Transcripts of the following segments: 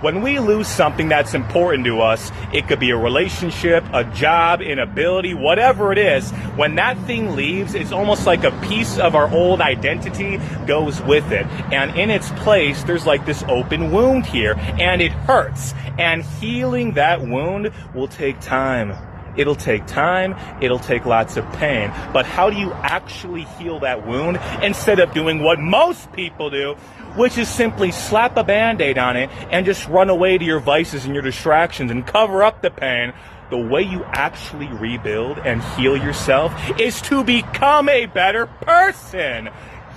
When we lose something that's important to us, it could be a relationship, a job, an ability, whatever it is. When that thing leaves, it's almost like a piece of our old identity goes with it. And in its place, there's like this open wound here, and it hurts. And healing that wound will take time. It'll take time, it'll take lots of pain. But how do you actually heal that wound instead of doing what most people do, which is simply slap a Band-Aid on it and just run away to your vices and your distractions and cover up the pain? The way you actually rebuild and heal yourself is to become a better person.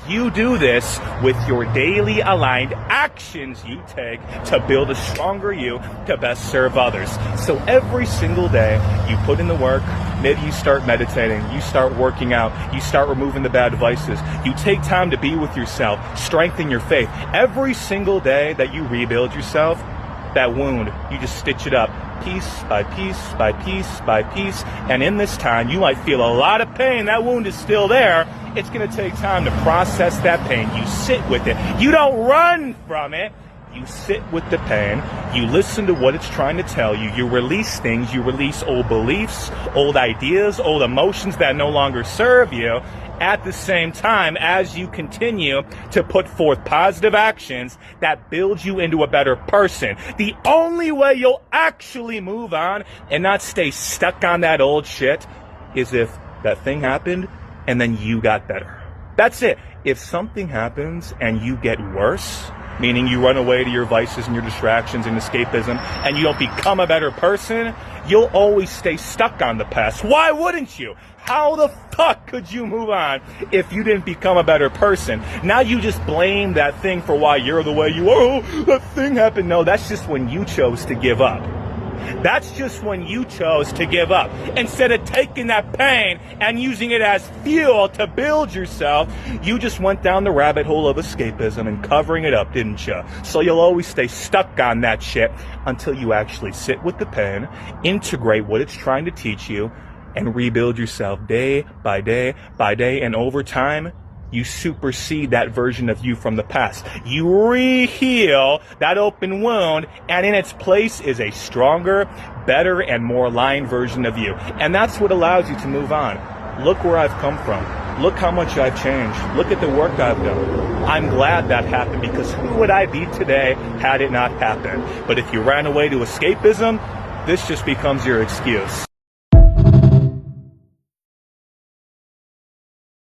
You do this with your daily aligned actions you take to build a stronger you to best serve others. So every single day you put in the work, maybe you start meditating, you start working out, you start removing the bad vices, you take time to be with yourself, strengthen your faith. Every single day that you rebuild yourself, that wound, you just stitch it up piece by piece by piece by piece. And in this time, you might feel a lot of pain. That wound is still there. It's going to take time to process that pain. You sit with it. You don't run from it. You sit with the pain. You listen to what it's trying to tell you. You release things. You release old beliefs, old ideas, old emotions that no longer serve you. At the same time, as you continue to put forth positive actions that build you into a better person. The only way you'll actually move on and not stay stuck on that old shit is if that thing happened and then you got better. That's it. If something happens and you get worse, meaning you run away to your vices and your distractions and escapism, and you don't become a better person, you'll always stay stuck on the past. Why wouldn't you? How the fuck could you move on if you didn't become a better person? Now you just blame that thing for why you're the way you are. Oh, that thing happened. No, that's just when you chose to give up. That's just when you chose to give up. Instead of taking that pain and using it as fuel to build yourself, you just went down the rabbit hole of escapism and covering it up, didn't you? So you'll always stay stuck on that shit until you actually sit with the pain, integrate what it's trying to teach you, and rebuild yourself day by day by day. And over time, you supersede that version of you from the past. You re-heal that open wound, and in its place is a stronger, better, and more aligned version of you. And that's what allows you to move on. Look where I've come from. Look how much I've changed. Look at the work I've done. I'm glad that happened, because who would I be today had it not happened? But if you ran away to escapism, this just becomes your excuse.